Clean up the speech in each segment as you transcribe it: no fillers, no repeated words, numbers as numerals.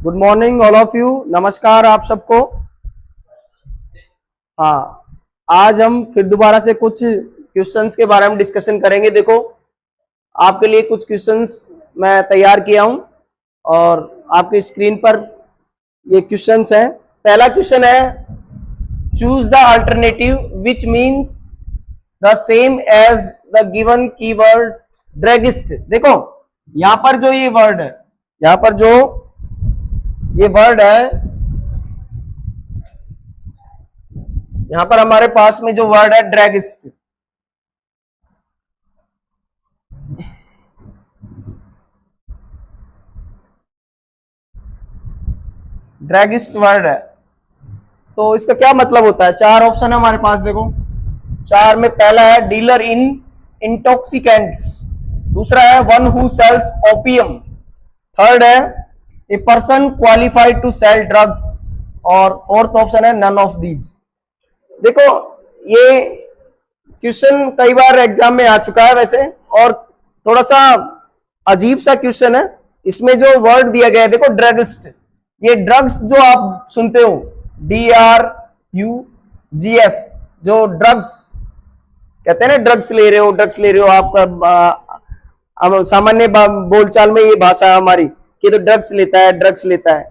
Good morning all of you. नमस्कार आप सबको। हाँ, आज हम फिर दोबारा से कुछ क्वेश्चंस के बारे में डिस्कशन करेंगे। देखो, आपके लिए कुछ क्वेश्चंस मैं तैयार किया हूं और आपकी स्क्रीन पर ये क्वेश्चंस हैं। पहला क्वेश्चन है, choose the alternative which means the same as the given keyword druggist. देखो, यहां पर जो ये वर्ड है, यहां पर जो ये वर्ड है, यहां पर हमारे पास में जो वर्ड है ड्रैगिस्ट, ड्रैगिस्ट वर्ड है। तो इसका क्या मतलब होता है? चार ऑप्शन है हमारे पास। देखो, चार में पहला है डीलर इन इंटॉक्सिकेंट्स, दूसरा है one who sells opium, third है a person qualified to sell drugs, और फोर्थ ऑप्शन है नन ऑफ दीज। देखो, ये क्वेश्चन कई बार एग्जाम में आ चुका है वैसे, और थोड़ा सा अजीब सा क्वेश्चन है। इसमें जो वर्ड दिया गया है, देखो ड्रगिस्ट, ये ड्रग्स जो आप सुनते हो DRUGS, जो ड्रग्स कहते हैं ना, ड्रग्स ले रहे हो, ड्रग्स ले रहे हो, आपका सामान्य बोलचाल में ये भाषा है हमारी कि तो ड्रग्स लेता है, ड्रग्स लेता है।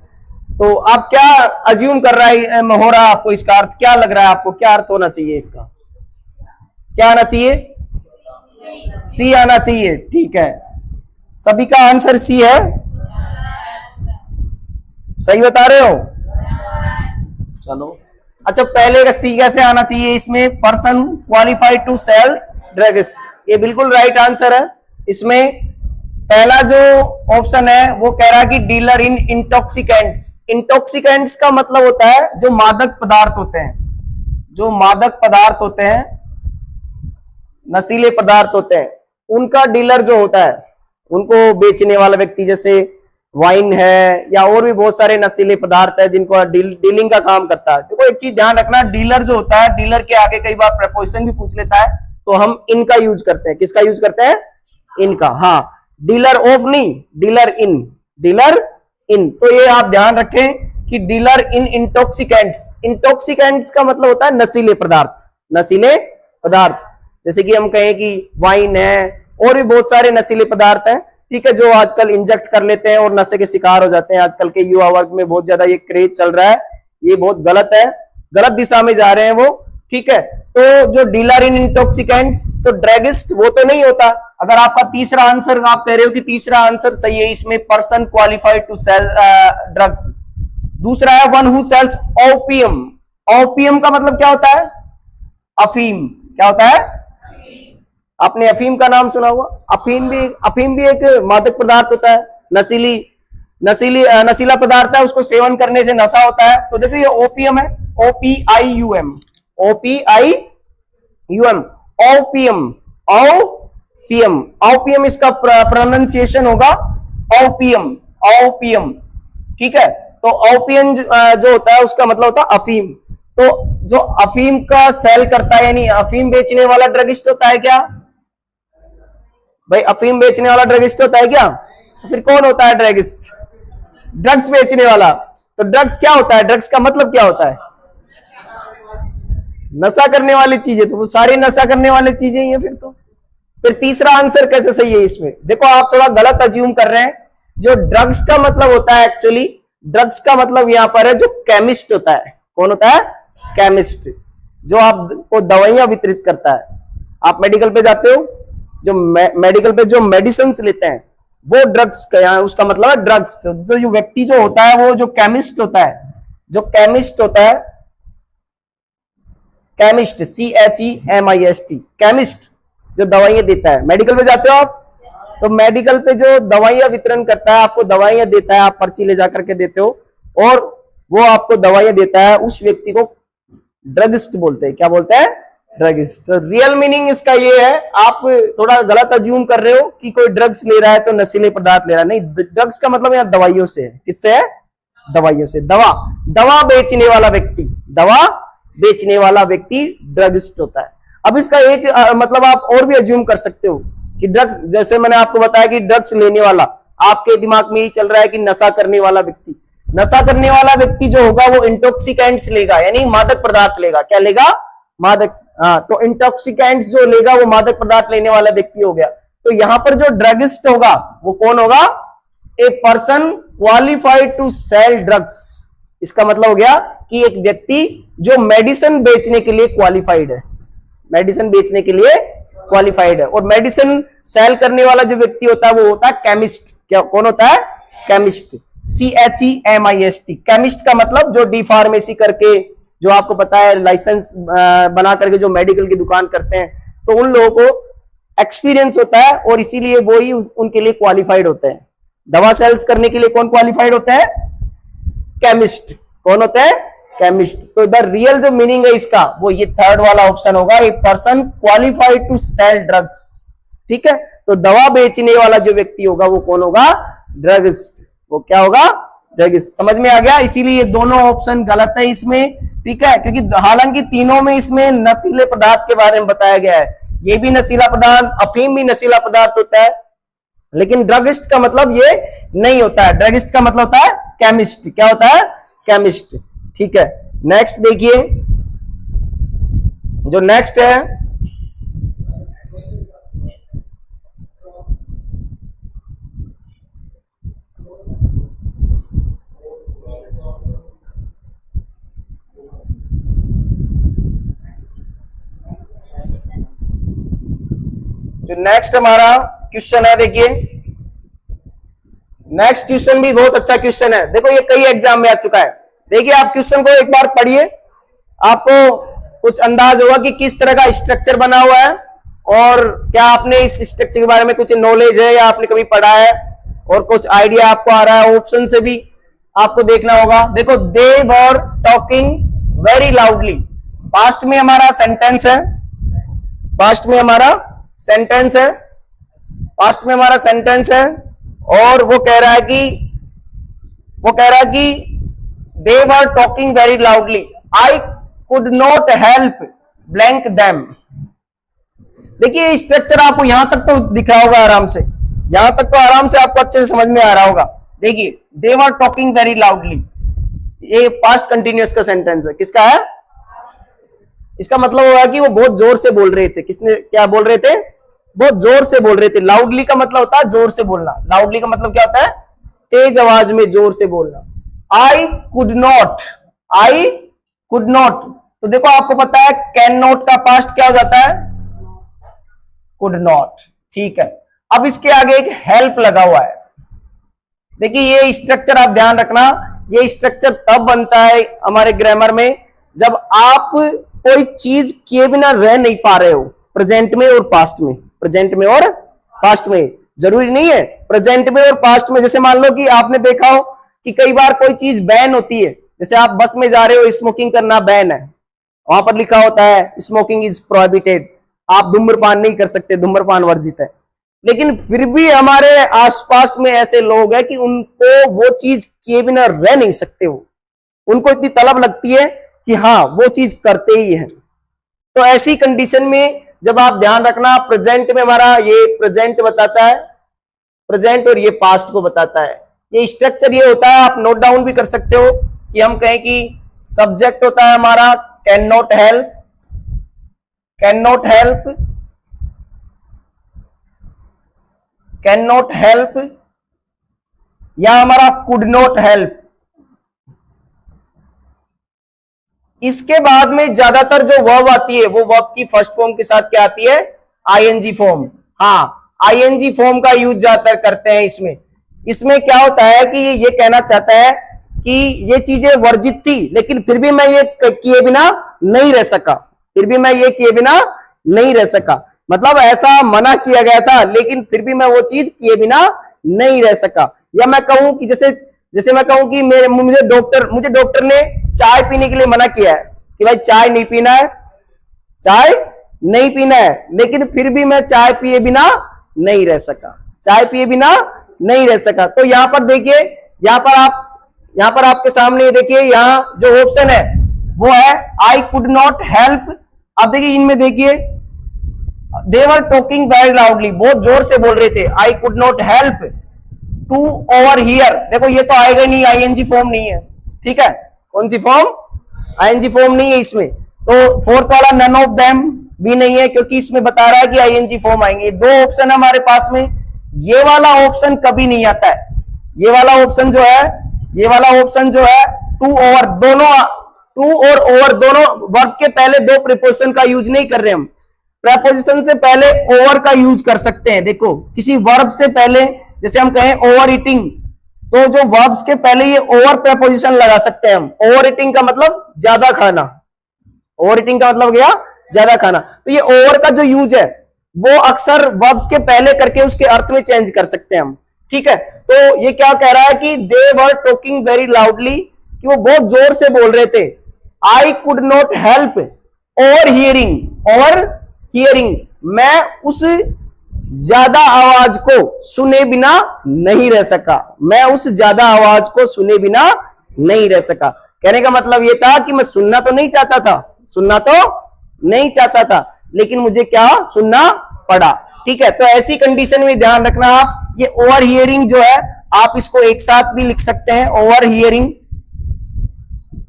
तो आप क्या अज्यूम कर रहा है, हो रहा है आपको, इसका अर्थ क्या लग रहा है आपको? क्या अर्थ होना चाहिए इसका? क्या आना चाहिए? सी आना चाहिए। ठीक है, सभी का आंसर सी है। सही बता रहे हो? चलो, अच्छा, पहले का सी कैसे आना चाहिए इसमें? Person qualified to sales druggist, ये बिल्कुल राइट आंसर है। इसमें पहला जो ऑप्शन है वो कह रहा है कि डीलर इन इंटॉक्सिकेंट्स। इंटॉक्सिकेंट्स का मतलब होता है जो मादक पदार्थ होते हैं, जो मादक पदार्थ होते हैं, नशीले पदार्थ होते हैं, उनका डीलर जो होता है, उनको बेचने वाला व्यक्ति, जैसे वाइन है या और भी बहुत सारे नशीले पदार्थ है जिनको डीलिंग का काम करता है। देखो, एक चीज ध्यान रखना, डीलर जो होता है, डीलर के आगे कई बार प्रपोजिशन भी पूछ लेता है, तो हम इनका यूज करते हैं। किसका यूज करते हैं? इनका। हाँ, डीलर ऑफ नहीं, डीलर इन, डीलर इन। तो ये आप ध्यान रखें कि डीलर इन इंटॉक्सिकेंट्स, इंटॉक्सिकेंट्स का मतलब होता है नशीले पदार्थ, नशीले पदार्थ। जैसे कि हम कहें कि वाइन है, और भी बहुत सारे नशीले पदार्थ हैं, ठीक है, जो आजकल इंजेक्ट कर लेते हैं और नशे के शिकार हो जाते हैं। आजकल के युवा वर्ग में बहुत ज्यादा ये क्रेज चल रहा है, ये बहुत गलत है, गलत दिशा में जा रहे हैं वो। ठीक है, तो जो डीलर इन इंटॉक्सिकेंट्स, तो ड्रैगिस्ट वो तो नहीं होता। अगर आपका तीसरा आंसर, आप कह रहे हो कि तीसरा आंसर सही है, इसमें person qualified to sell drugs. दूसरा है one who sells opium. Opium का मतलब क्या होता है? अफीम। क्या होता है? आपने अफीम का नाम सुना हुआ? अफीम भी एक मादक पदार्थ होता है, नशीला पदार्थ है, उसको सेवन करने से नशा होता है। तो देखो, ये ओपियम है, OPIUM, OPIUM, opium, opium, opium, इसका प्रोनाउंसिएशन होगा ओपियम, ओपियम। ठीक है, तो ओपियम जो होता है उसका मतलब होता है अफीम। तो जो अफीम का सेल करता है, यानी अफीम बेचने वाला ड्रगिस्ट होता है क्या भाई? अफीम बेचने वाला ड्रगिस्ट होता है क्या? तो फिर कौन होता है ड्रगिस्ट? ड्रग्स बेचने वाला। तो ड्रग्स क्या होता है? ड्रग्स का मतलब क्या होता है? नशा करने वाली चीजें। तो वो सारी नशा करने वाली चीजें ही है फिर तो। फिर तीसरा आंसर कैसे सही है इसमें? देखो, आप थोड़ा गलत अज्यूम कर रहे हैं। जो ड्रग्स का मतलब होता है, एक्चुअली ड्रग्स का मतलब यहां पर है जो केमिस्ट होता है। कौन होता है? केमिस्ट, जो आपको दवाइयां वितरित करता है। आप मेडिकल पे जाते हो, जो मेडिकल पे जो मेडिसिन लेते हैं, वो ड्रग्स का, यहाँ उसका मतलब है ड्रग्स। तो जो व्यक्ति जो होता है, वो जो केमिस्ट होता है, जो केमिस्ट होता है, केमिस्ट, CHEMIST, केमिस्ट, जो दवाइयां देता है। मेडिकल पे जाते हो आप, तो मेडिकल पे जो दवाइयां वितरण करता है, आपको दवाइयां देता है, आप पर्ची ले जाकर के देते हो, और वो आपको दवाइयां देता है, उस व्यक्ति को ड्रगिस्ट बोलते हैं। क्या बोलते हैं? ड्रगिस्ट। तो रियल मीनिंग इसका ये है, आप थोड़ा गलत अज्यूम कर रहे हो कि कोई ड्रग्स ले रहा है तो नशीले पदार्थ ले रहा है। नहीं, ड्रग्स का मतलब यहाँ दवाइयों से है। किससे है? दवाइयों से। दवा बेचने वाला व्यक्ति, दवा बेचने वाला व्यक्ति ड्रगिस्ट होता है। अब इसका एक मतलब आप और भी अज्यूम कर सकते हो कि ड्रग्स, जैसे मैंने आपको बताया कि ड्रग्स लेने वाला, आपके दिमाग में ही चल रहा है कि नशा करने वाला व्यक्ति। नशा करने वाला व्यक्ति जो होगा वो इंटॉक्सिकेंट्स लेगा, यानी मादक पदार्थ लेगा। क्या लेगा? मादक। हाँ, तो इंटॉक्सिकेंट्स जो लेगा वो मादक पदार्थ लेने वाला व्यक्ति हो गया। तो यहां पर जो ड्रगिस्ट होगा वो कौन होगा? A person qualified to sell drugs. इसका मतलब हो गया कि एक व्यक्ति जो मेडिसिन बेचने के लिए क्वालिफाइड है, मेडिसिन बेचने के लिए क्वालिफाइड है। और मेडिसिन सेल करने वाला जो व्यक्ति होता है वो होता है केमिस्ट। क्या कौन होता है? केमिस्ट। CHEMIST। केमिस्ट का मतलब जो डी फार्मेसी करके, जो आपको पता है लाइसेंस बना करके जो मेडिकल की दुकान करते हैं, तो उन लोगों को एक्सपीरियंस होता है और इसीलिए वो ही उनके लिए क्वालिफाइड होते हैं। दवा सेल्स करने के लिए कौन क्वालिफाइड होता है? केमिस्ट। कौन होता है? केमिस्ट। तो द रियल जो मीनिंग है इसका वो ये थर्ड वाला ऑप्शन होगा, a person qualified to sell drugs. ठीक है, तो दवा बेचने वाला जो व्यक्ति होगा वो कौन होगा? ड्रगिस्ट। वो क्या होगा? ड्रगिस्ट। समझ में आ गया? इसीलिए ये दोनों ऑप्शन गलत है इसमें। ठीक है, क्योंकि हालांकि तीनों में इसमें नशीले पदार्थ के बारे में बताया गया है। ये भी नशीला पदार्थ, अफीम भी नशीला पदार्थ होता है, लेकिन ड्रगिस्ट का मतलब ये नहीं होता है। ड्रगिस्ट का मतलब होता है केमिस्ट। क्या होता है? केमिस्ट। ठीक है, नेक्स्ट देखिए, जो नेक्स्ट है जो नेक्स्ट हमारा क्वेश्चन है, देखिए नेक्स्ट क्वेश्चन भी बहुत अच्छा क्वेश्चन है। देखो ये कई एग्जाम में आ चुका है। देखिए आप क्वेश्चन को एक बार पढ़िए, आपको कुछ अंदाज होगा कि किस तरह का स्ट्रक्चर बना हुआ है और क्या आपने इस स्ट्रक्चर के बारे में कुछ नॉलेज है या आपने कभी पढ़ा है और कुछ आइडिया आपको आ रहा है। ऑप्शन से भी आपको देखना होगा। देखो, they were talking very loudly, past में हमारा सेंटेंस है, पास्ट में हमारा सेंटेंस है, पास्ट में हमारा सेंटेंस है और वो कह रहा है कि they were talking very loudly, I could not help blank them। देखिए स्ट्रक्चर आपको यहां तक तो दिख रहा होगा आराम से, यहां तक तो आराम से आपको अच्छे से समझ में आ रहा होगा। देखिए they were talking very loudly, ये पास्ट कंटिन्यूअस का सेंटेंस है। किसका है? इसका मतलब होगा कि वो बहुत जोर से बोल रहे थे। किसने क्या बोल रहे थे? बहुत जोर से बोल रहे थे। लाउडली का मतलब होता है जोर से बोलना। लाउडली का मतलब क्या होता है? तेज आवाज में जोर से बोलना। आई could not, I could not, तो देखो आपको पता है कैन नॉट का पास्ट क्या हो जाता है? Could not. ठीक है, अब इसके आगे एक हेल्प लगा हुआ है। देखिए ये स्ट्रक्चर आप ध्यान रखना, ये स्ट्रक्चर तब बनता है हमारे ग्रामर में जब आप कोई चीज किए बिना रह नहीं पा रहे हो, प्रेजेंट में और पास्ट में। प्रेजेंट में और पास्ट में, जरूरी नहीं है प्रेजेंट में और पास्ट में। जैसे मान लो कि आपने देखा हो कि कई बार कोई चीज बैन होती है, जैसे आप बस में जा रहे हो, स्मोकिंग करना बैन है, वहां पर लिखा होता है स्मोकिंग इज प्रोहिबिटेड, आप धूम्रपान नहीं कर सकते, धूम्रपान वर्जित है। लेकिन फिर भी हमारे आसपास में ऐसे लोग हैं कि उनको वो चीज किए बिना रह नहीं सकते हो, उनको इतनी तलब लगती है कि हाँ वो चीज करते ही है। तो ऐसी कंडीशन में जब आप ध्यान रखना, प्रेजेंट में हमारा ये प्रेजेंट बताता है, प्रेजेंट, और ये पास्ट को बताता है। ये स्ट्रक्चर ये होता है, आप नोट डाउन भी कर सकते हो कि हम कहें कि सब्जेक्ट होता है हमारा can not help, can not help, can not help, या हमारा कुड नॉट हेल्प। इसके बाद में ज्यादातर जो वर्ब आती है वो वर्ब की फर्स्ट फॉर्म के साथ क्या आती है? ING form. हाँ, आईएनजी फॉर्म का यूज ज्यादातर करते हैं इसमें। इसमें क्या होता है कि ये कहना चाहता है कि ये चीजें वर्जित थी लेकिन फिर भी मैं ये किए बिना नहीं रह सका, फिर भी मैं ये किए बिना नहीं रह सका। मतलब ऐसा मना किया गया था लेकिन फिर भी मैं वो चीज किए बिना नहीं रह सका। या मैं कहूं कि जैसे मैं कहूं कि मुझे डॉक्टर ने चाय पीने के लिए मना किया है कि भाई चाय नहीं पीना है, चाय नहीं पीना है, लेकिन फिर भी मैं चाय पिए बिना नहीं रह सका, चाय पिए बिना नहीं रह सका। तो यहां पर देखिए, यहां पर आपके सामने देखिए, यहां जो ऑप्शन है वो है आई कुड नॉट हेल्प। अब देखिए इनमें देखिए they were talking very loudly, बहुत जोर से बोल रहे थे। I could not help to overhear, देखो ये तो आएगा नहीं, आईएनजी फॉर्म नहीं है, ठीक है, कौन सी फॉर्म, आईएनजी फॉर्म नहीं है इसमें। तो फोर्थ वाला नन ऑफ देम भी नहीं है, क्योंकि इसमें बता रहा है कि आईएनजी फॉर्म आएंगे। दो ऑप्शन है हमारे पास में, ये वाला ऑप्शन कभी नहीं आता है। ये वाला ऑप्शन जो है, ये वाला ऑप्शन जो है टू ओवर, दोनों टू और ओवर दोनों वर्ब के पहले दो प्रीपोजिशन का यूज नहीं कर रहे हम। प्रेपोजिशन से पहले ओवर का यूज कर सकते हैं। देखो किसी वर्ब से पहले, जैसे हम कहें ओवर ईटिंग, तो जो वर्ब्स के पहले ये ओवर प्रेपोजिशन लगा सकते हैं हम। ओवर ईटिंग का मतलब ज्यादा खाना, ओवर ईटिंग का मतलब क्या, ज्यादा खाना। तो ये ओवर का जो यूज है वो अक्सर वर्ब्स के पहले करके उसके अर्थ में चेंज कर सकते हैं हम, ठीक है। तो ये क्या कह रहा है कि दे वर टॉकिंग वेरी लाउडली, कि वो बहुत जोर से बोल रहे थे। I could not help over hearing, और हियरिंग, मैं उस ज्यादा आवाज को सुने बिना नहीं रह सका, मैं उस ज्यादा आवाज को सुने बिना नहीं रह सका। कहने का मतलब ये था कि मैं सुनना तो नहीं चाहता था, सुनना तो नहीं चाहता था, लेकिन मुझे क्या सुनना पड़ा, ठीक है। तो ऐसी कंडीशन में ध्यान रखना आप, ये ओवर हियरिंग जो है आप इसको एक साथ भी लिख सकते हैं, ओवर हियरिंग।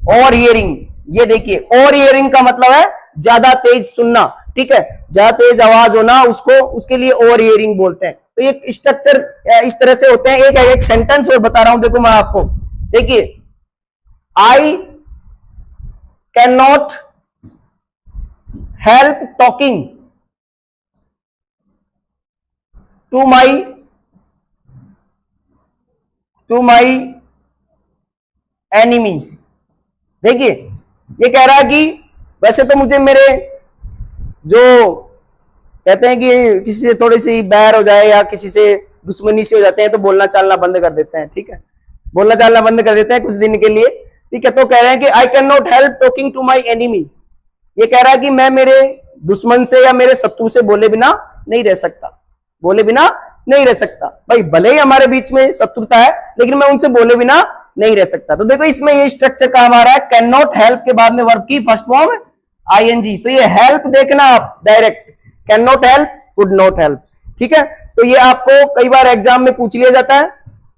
ओवर हियरिंग, ये देखिए ओवर हियरिंग का मतलब है ज्यादा तेज सुनना, ठीक है, ज्यादा तेज आवाज होना, उसको उसके लिए ओवर हियरिंग बोलते हैं। तो ये स्ट्रक्चर इस तरह से होते हैं। एक सेंटेंस और बता रहा हूं, देखो मैं आपको, देखिए, I can not help talking to my enemy. देखिए ये कह रहा है कि वैसे तो मुझे मेरे, जो कहते हैं कि किसी से थोड़ी सी बैर हो जाए या किसी से दुश्मनी से हो जाते हैं तो बोलना चालना बंद कर देते हैं, ठीक है, बोलना चालना बंद कर देते हैं कुछ दिन के लिए, ठीक है। तो कह रहे हैं कि I can not help talking to my enemy, ये कह रहा है कि मैं मेरे दुश्मन से या मेरे शत्रु से बोले बिना नहीं रह सकता, बोले बिना नहीं रह सकता। भाई भले ही हमारे बीच में शत्रुता है, लेकिन मैं उनसे बोले बिना नहीं रह सकता। तो देखो इसमें ये स्ट्रक्चर का हमारा है, कैन नॉट हेल्प के बाद में वर्ब की फर्स्ट फॉर्म आईएनजी। तो ये हेल्प देखना आप direct, can not help, could not help, ठीक है। तो ये आपको कई बार एग्जाम में पूछ लिया जाता है,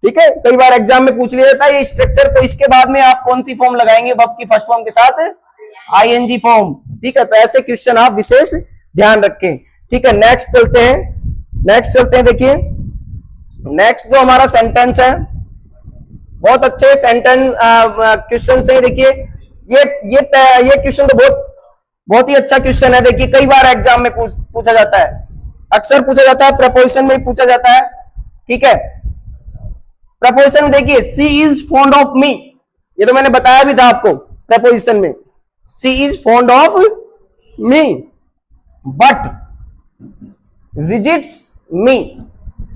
ठीक है, कई बार एग्जाम में पूछ लिया जाता है ये स्ट्रक्चर। तो इसके बाद में आप कौन सी फॉर्म लगाएंगे वर्ब की फर्स्ट फॉर्म के साथ, आईएनजी फॉर्म, ठीक है। तो ऐसे क्वेश्चन आप विशेष ध्यान रखें, ठीक है। नेक्स्ट चलते हैं, देखिए नेक्स्ट जो हमारा सेंटेंस है, बहुत अच्छे सेंटेंस क्वेश्चन है। देखिए ये क्वेश्चन तो बहुत ही अच्छा क्वेश्चन है। देखिए कई बार एग्जाम में पूछा जाता है, अक्सर पूछा जाता है, प्रपोजिशन में पूछा जाता है, ठीक है। प्रपोजिशन देखिए, she is fond of me, ये तो मैंने बताया भी था आपको प्रपोजिशन में, she is fond of me but visits me.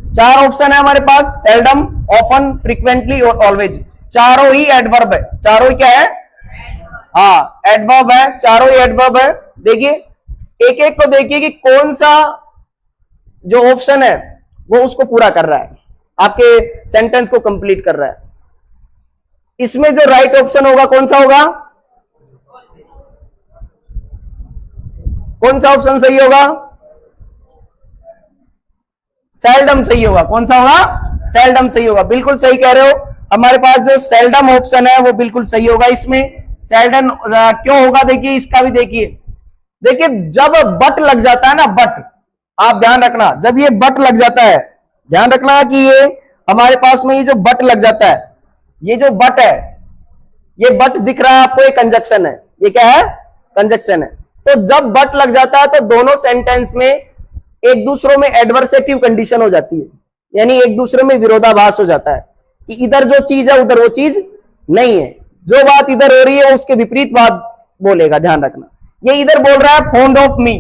चार ऑप्शन है हमारे पास, सेल्डम, ऑफन, फ्रीक्वेंटली और ऑलवेज। चारों ही एडवर्ब है, चारों ही क्या है, हाँ एडवर्ब है, चारों ही एडवर्ब है। देखिए एक एक को देखिए कि कौन सा जो ऑप्शन है वो उसको पूरा कर रहा है, आपके सेंटेंस को कंप्लीट कर रहा है। इसमें जो राइट ऑप्शन होगा कौन सा होगा, कौन सा ऑप्शन सही होगा, सेल्डम सही होगा। कौन सा होगा, सेल्डम सही होगा, बिल्कुल सही कह रहे हो। हमारे पास जो सेल्डम ऑप्शन है वो बिल्कुल सही होगा। इसमें सेल्डम क्यों होगा, देखिए इसका भी देखिए जब बट लग जाता है ना, बट, आप ध्यान रखना, जब ये बट लग जाता है, ध्यान रखना कि ये हमारे पास में ये जो बट लग जाता है, ये जो बट है, ये बट दिख रहा है आपको, ये कंजक्शन है, ये क्या है, कंजक्शन है। तो जब बट लग जाता है तो दोनों सेंटेंस में एक दूसरों में एडवर्सेटिव कंडीशन हो जाती है, यानी एक दूसरे में विरोधाभास हो जाता है कि इधर जो चीज है उधर वो चीज नहीं है, जो बात इधर हो रही है उसके विपरीत बात बोलेगा, ध्यान रखना। ये इधर बोल रहा है फॉन्ड ऑफ मी,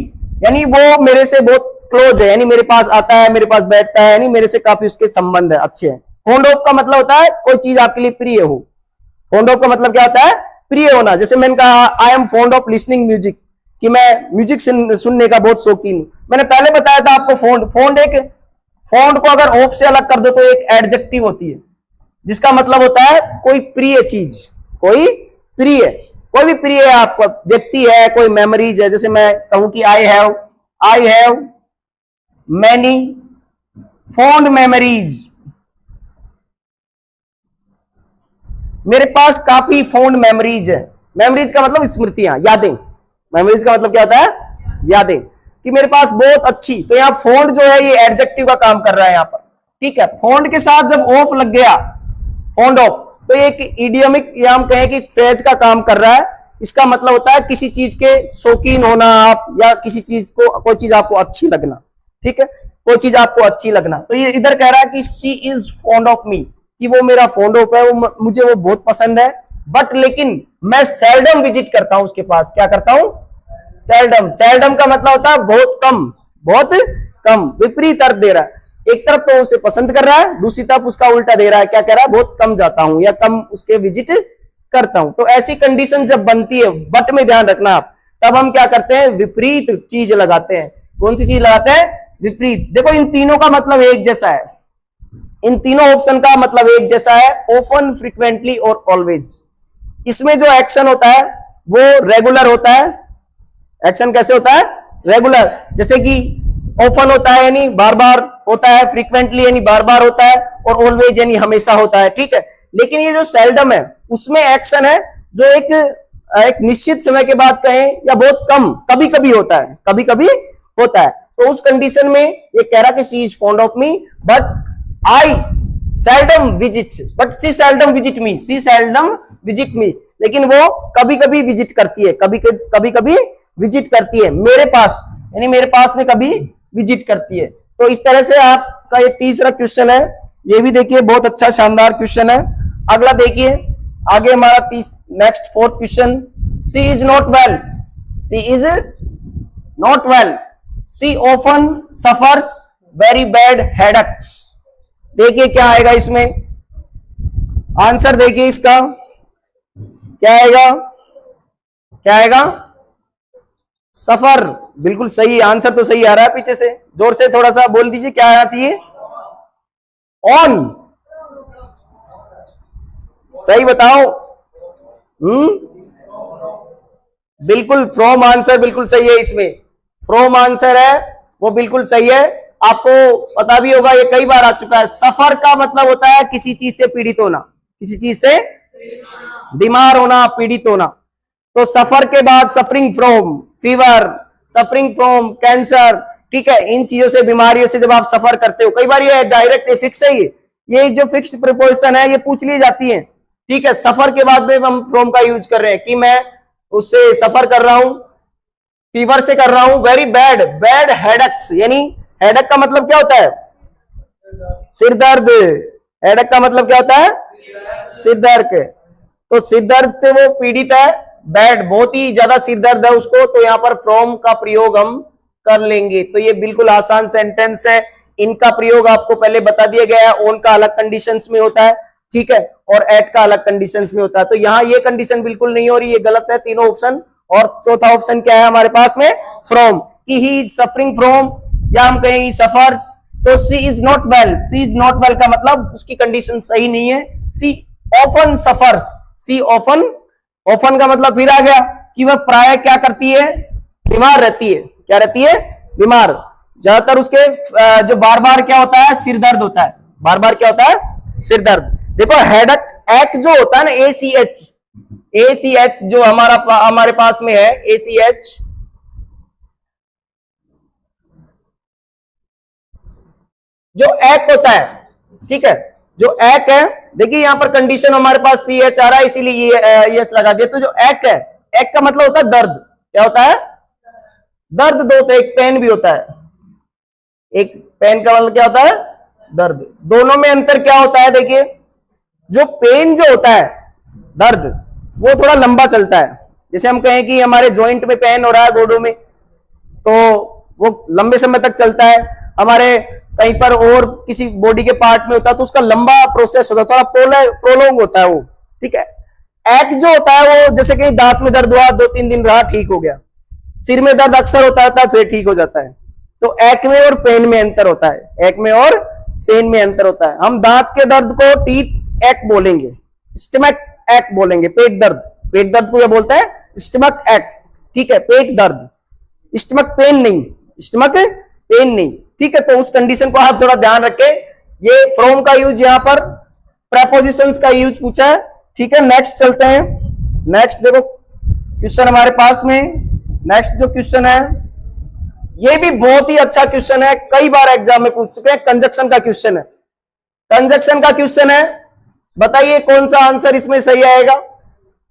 यानी वो मेरे से बहुत क्लोज है, यानी मेरे पास आता है, मेरे पास बैठता है, यानी मेरे से काफी उसके संबंध है, अच्छे हैं। फॉन्ड ऑफ का मतलब होता है कोई चीज आपके लिए प्रिय हो। फॉन्ड ऑफ का मतलब क्या होता है, प्रिय होना। जैसे मैंने कहा I am fond of listening music, कि मैं म्यूजिक सुनने का बहुत शौकीन हूं। मैंने पहले बताया था आपको फॉन्ड को अगर ऑफ से अलग कर दो तो एक एडजेक्टिव होती है, जिसका मतलब होता है कोई प्रिय चीज, कोई भी प्रिय है आपको, व्यक्ति है, कोई मेमोरीज है। जैसे मैं कहूं कि I have many fond memories, मेरे पास काफी फोन्ड मेमोरीज है। मेमोरीज का मतलब स्मृतियां, यादें। मेमोरीज का मतलब क्या होता है? यादें। कि मेरे पास बहुत अच्छी, तो यहाँ फोन्ड जो है ये एडजेक्टिव का काम कर रहा है यहाँ पर, ठीक है। फोन्ड के साथ जब ऑफ लग गया, फोन्ड ऑफ, तो ये एक इडियमिक, या हम कहें कि फ्रेज का काम कर रहा है। इसका मतलब होता है किसी चीज के शौकीन होना आप, या किसी चीज को, कोई चीज आपको अच्छी लगना, ठीक है, कोई चीज आपको अच्छी लगना। तो ये इधर कह रहा है कि शी इज फॉन्ड ऑफ मी, कि वो मेरा फॉन्ड ऑफ है, वो मुझे वो बहुत पसंद है। बट लेकिन मैं सेल्डम विजिट करता हूं उसके पास। क्या करता हूं? सेल्डम। सेल्डम का मतलब होता है बहुत कम, बहुत कम। विपरीत अर्थ दे रहा है, एक तरफ तो उसे पसंद कर रहा है, दूसरी तरफ उसका उल्टा दे रहा है। क्या कह रहा है? बहुत कम जाता हूं या कम उसके विजिट करता हूं। तो ऐसी कंडीशन जब बनती है, बट में ध्यान रखना आप, तब हम क्या करते हैं? विपरीत चीज लगाते हैं। कौन सी चीज लगाते हैं? विपरीत। देखो इन तीनों का मतलब एक जैसा है, इन तीनों ऑप्शन का मतलब एक जैसा है, ऑफन, फ्रीक्वेंटली और ऑलवेज। इसमें जो एक्शन होता है वो रेगुलर होता है। एक्शन कैसे होता है? रेगुलर। जैसे कि ऑफन होता है यानी बार बार होता है, फ्रीक्वेंटली यानी बार बार होता है, और ऑलवेज यानी हमेशा होता है, ठीक है। लेकिन ये जो सेल्डम है उसमें एक्शन है जो एक निश्चित समय के बाद कहें, या बहुत कम, कभी कभी होता है, कभी कभी होता है। तो उस कंडीशन में ये कह रहा कि she is fond of me but I seldom visit, but she seldom visit me, she seldom visit me. लेकिन वो कभी कभी विजिट करती है, कभी कभी विजिट करती है मेरे पास, यानी मेरे पास में कभी विजिट करती है। तो इस तरह से आपका ये तीसरा क्वेश्चन है, ये भी देखिए बहुत अच्छा शानदार क्वेश्चन है। अगला देखिए, आगे हमारा next fourth question, she is not well, she is not well, she often suffers very bad headaches. देखिए क्या आएगा इसमें, आंसर देखिए इसका क्या आएगा, क्या आएगा? सफर। बिल्कुल सही आंसर, तो सही आ रहा है। पीछे से जोर से थोड़ा सा बोल दीजिए, क्या आना चाहिए? ऑन। सही बताओ। बिल्कुल फ्रॉम आंसर बिल्कुल सही है, इसमें फ्रॉम आंसर है वो बिल्कुल सही है। आपको पता भी होगा, ये कई बार आ चुका है। सफर का मतलब होता है किसी चीज से पीड़ित होना, किसी चीज से बीमार होना, पीड़ित होना। तो सफर के बाद suffering from fever, suffering from cancer, ठीक है, इन चीजों से, बीमारियों से जब आप सफर करते हो, कई बार ये डायरेक्ट फिक्स है, ये जो फिक्स्ड प्रीपोजिशन है ये पूछ ली जाती है, ठीक है। सफर के बाद में हम फ्रॉम का यूज कर रहे हैं कि मैं उससे सफर कर रहा हूं, फीवर से कर रहा हूं, वेरी बैड, बैड हेडेक्स, यानी हेडेक का मतलब क्या होता है? सिर दर्द। हेडेक का मतलब क्या होता है? सिर दर्द। तो सिर दर्द से वो पीड़ित है, बैड, बहुत ही ज्यादा सिर दर्द है उसको, तो यहां पर फ्रॉम का प्रयोग हम कर लेंगे। तो ये बिल्कुल आसान सेंटेंस है। इनका प्रयोग आपको पहले बता दिया गया है, ऑन का अलग कंडीशंस में होता है, ठीक है, और एट का अलग कंडीशंस में होता है। तो यहाँ ये कंडीशन बिल्कुल नहीं हो रही, ये गलत है तीनों ऑप्शन। और चौथा ऑप्शन क्या है हमारे पास में? फ्रॉम, कि ही इज सफरिंग फ्रॉम, या हम कहें ही सफर्स। तो she is not well, she is not well का मतलब उसकी कंडीशन सही नहीं है। She often suffers, she often, often का मतलब फिर आ गया कि वह प्राय क्या करती है? बीमार रहती है। क्या रहती है? बीमार। ज्यादातर उसके जो बार बार क्या होता है? सिर दर्द होता है। बार बार क्या होता है? सिर दर्द। देखो हेडक, एक जो होता है ना, ACH, ACH जो हमारे पास में है, ACH, जो एक होता है, ठीक है, जो एक है, देखिए यहां पर कंडीशन हमारे पास CH आ रहा है, इसीलिए यस लगा दिया। तो जो एक है, एक का मतलब होता है दर्द। क्या होता है? दर्द। दो होता है, एक पेन भी होता है, एक पेन का मतलब क्या होता है? दर्द। दोनों में अंतर क्या होता है? देखिए जो पेन जो होता है, दर्द, वो थोड़ा लंबा चलता है। जैसे हम कहें कि हमारे जॉइंट में पेन हो रहा है, गोडों में, तो वो लंबे समय तक चलता है। हमारे कहीं पर और किसी बॉडी के पार्ट में होता है तो उसका लंबा प्रोसेस होता है, थोड़ा प्रोलोंग होता है वो, ठीक है। एक जो होता है वो, जैसे कि दांत में दर्द हुआ, 2-3 दिन रहा, ठीक हो गया। सिर में दर्द अक्सर होता है, फिर ठीक हो जाता है। तो एक में और पेन में अंतर होता है, एक में और पेन में अंतर होता है। हम दांत के दर्द को टीथ एक बोलेंगे, स्टमक एक बोलेंगे। पेट दर्द, पेट दर्द को क्या बोलते हैं? स्टमक एक, ठीक है, पेट दर्द, स्टमक पेन नहीं, स्टमक पेन नहीं, ठीक है। तो उस कंडीशन को आप थोड़ा ध्यान रखें। ये फ्रॉम का यूज, यहां पर प्रेपोजिशंस का यूज पूछा है, ठीक है, नेक्स्ट चलते हैं। नेक्स्ट देखो क्वेश्चन हमारे पास में, नेक्स्ट जो क्वेश्चन है ये भी बहुत ही अच्छा क्वेश्चन है, कई बार एग्जाम में पूछ चुके हैं। कंजक्शन का क्वेश्चन है, कंजक्शन का क्वेश्चन है। बताइए कौन सा आंसर इसमें सही आएगा,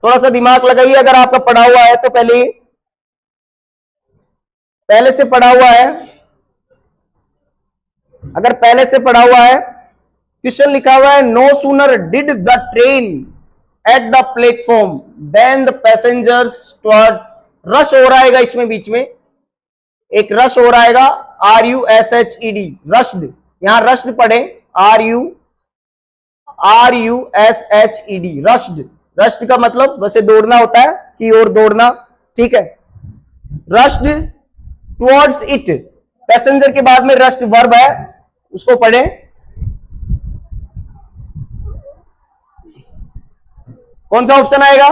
थोड़ा सा दिमाग लगाइए। अगर आपका पढ़ा हुआ है तो पहले से पढ़ा हुआ है, अगर पहले से पढ़ा हुआ है, क्वेश्चन लिखा हुआ है no sooner did the train at the platform than the passengers toward, rush हो रहा है इसमें, बीच में एक रश हो रहा है, RUSHED, रश्ड, यहां रश्ड पढ़े, RUSHED, रश्ड। रश्ड का मतलब वैसे दौड़ना होता है, की ओर दौड़ना, ठीक है। रश्ड टुवर्ड्स इट, पैसेंजर के बाद में रश्ड वर्ब है, उसको पढ़े। कौन सा ऑप्शन आएगा,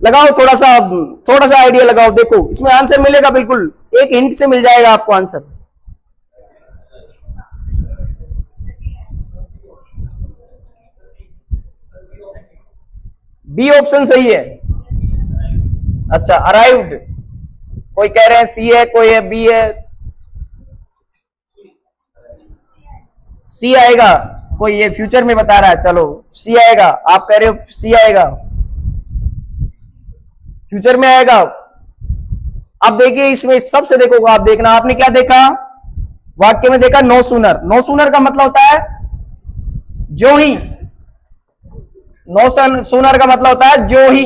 लगाओ थोड़ा सा आइडिया लगाओ। देखो इसमें आंसर मिलेगा, बिल्कुल एक हिंट से मिल जाएगा आपको आंसर। बी ऑप्शन सही है। अच्छा, अराइव्ड, कोई कह रहे हैं सी है, कोई है बी है, सी आएगा, कोई ये फ्यूचर में बता रहा है, चलो सी आएगा। आप कह रहे हो सी आएगा, फ्यूचर में आएगा। अब देखिए इसमें सबसे देखो, आप देखना, आपने क्या देखा वाक्य में, देखा नो सूनर। नो सूनर का मतलब होता है जो ही, नो सूनर का मतलब होता है जो ही,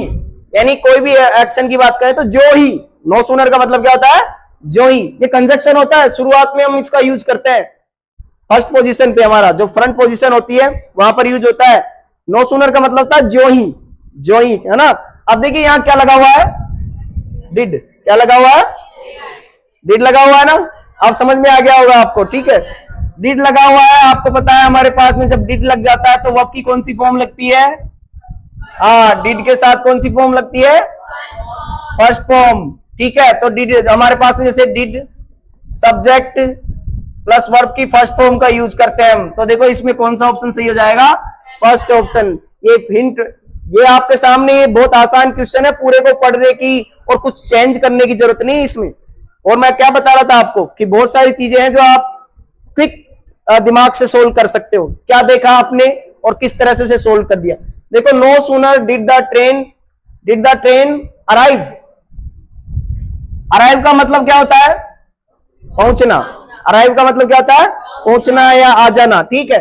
यानी कोई भी एक्शन की बात करें तो जो ही। नो सूनर का मतलब क्या होता है, जो ही। ये कंजक्शन होता है, शुरुआत में हम इसका यूज करते हैं, फर्स्ट पोजीशन पे, हमारा जो फ्रंट पोजीशन होती है वहां पर यूज होता है। नो सूनर का मतलब होता है जो ही, जो ही, है ना। अब देखिए यहां क्या लगा हुआ है, डिड, क्या लगा हुआ है, डिड लगा हुआ है ना। अब समझ में आ गया होगा आपको, ठीक है। डिड लगा हुआ है, आपको पता है हमारे पास में जब डिड लग जाता है तो वर्ब की कौन सी फॉर्म लगती है, हाँ, डिड के साथ कौन सी फॉर्म लगती है, फर्स्ट फॉर्म, ठीक है। तो डिड हमारे पास में जैसे डिड सब्जेक्ट प्लस वर्ब की फर्स्ट फॉर्म का यूज करते हैं हम, तो देखो इसमें कौन सा ऑप्शन सही हो जाएगा, फर्स्ट ऑप्शन। ये हिंट, ये आपके सामने ये बहुत आसान क्वेश्चन है, पूरे को पढ़ने की और कुछ चेंज करने की जरूरत नहीं इसमें। और मैं क्या बता रहा था आपको कि बहुत सारी चीजें हैं जो आप क्विक दिमाग से सोल्व कर सकते हो। क्या देखा आपने और किस तरह से उसे सोल्व कर दिया। देखो no sooner did the train arrive. Arrive का मतलब क्या होता है, पहुंचना। अराइव का मतलब क्या होता है, पहुंचना या आ जाना, ठीक है।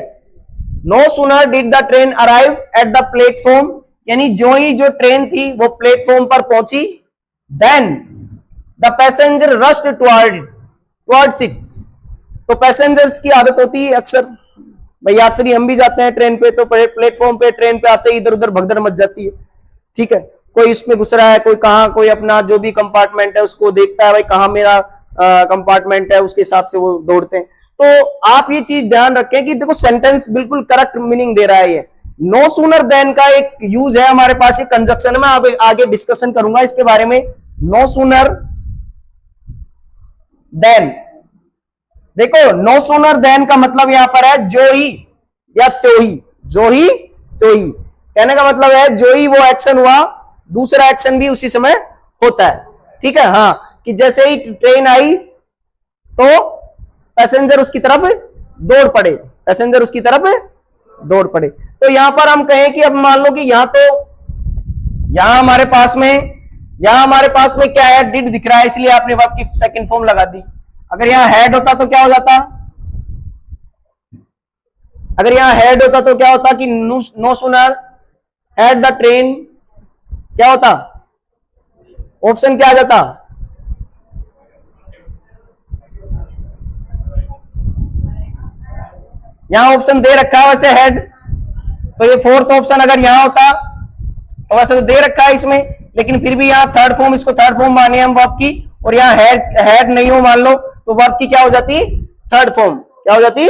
No sooner did the train arrive at the platform, यानी जो ही जो ट्रेन थी वो प्लेटफॉर्म पर पहुंची, then the passenger rushed towards it. तो पैसेंजर्स की आदत होती है अक्सर, भाई यात्री हम भी जाते हैं ट्रेन पे, तो प्लेटफॉर्म पे ट्रेन पे आते ही इधर उधर भगदड़ मच जाती है, ठीक है। कोई इसमें घुस रहा है, कोई कहां, कोई अपना जो भी कंपार्टमेंट है उसको देखता है, भाई कहां मेरा कंपार्टमेंट है, उसके हिसाब से वो दौड़ते हैं। तो आप ये चीज ध्यान रखें कि देखो सेंटेंस बिल्कुल करेक्ट मीनिंग दे रहा है ये। नो सूनर देन का एक यूज है हमारे पास, ये कंजक्शन में आगे डिस्कशन करूंगा इसके बारे में। नो सूनर देन, देखो नो सूनर देन का मतलब यहां पर है जो ही या तो ही, जो ही तो ही। कहने का मतलब है जो ही वो एक्शन हुआ, दूसरा एक्शन भी उसी समय होता है, ठीक है। हाँ, कि जैसे ही ट्रेन आई तो पैसेंजर उसकी तरफ दौड़ पड़े, पैसेंजर उसकी तरफ दौड़ पड़े। तो यहां पर हम कहें कि अब मान लो कि यहां हमारे पास में क्या है, डिड दिख रहा है, इसलिए आपने वर्ब की सेकंड फॉर्म लगा दी। अगर यहां हेड होता तो क्या हो जाता, अगर यहां हेड होता तो क्या होता कि no sooner had the train, क्या होता, ऑप्शन क्या आ जाता, यहां ऑप्शन दे रखा है वैसे हेड, तो ये फोर्थ ऑप्शन अगर यहां होता तो वैसे तो दे रखा है इसमें, लेकिन फिर भी यहां थर्ड फॉर्म, इसको थर्ड फॉर्म माने हम वर्ब की, और यहां हेड नहीं हो मान लो, तो वर्ब की क्या हो जाती, थर्ड फॉर्म। क्या हो जाती,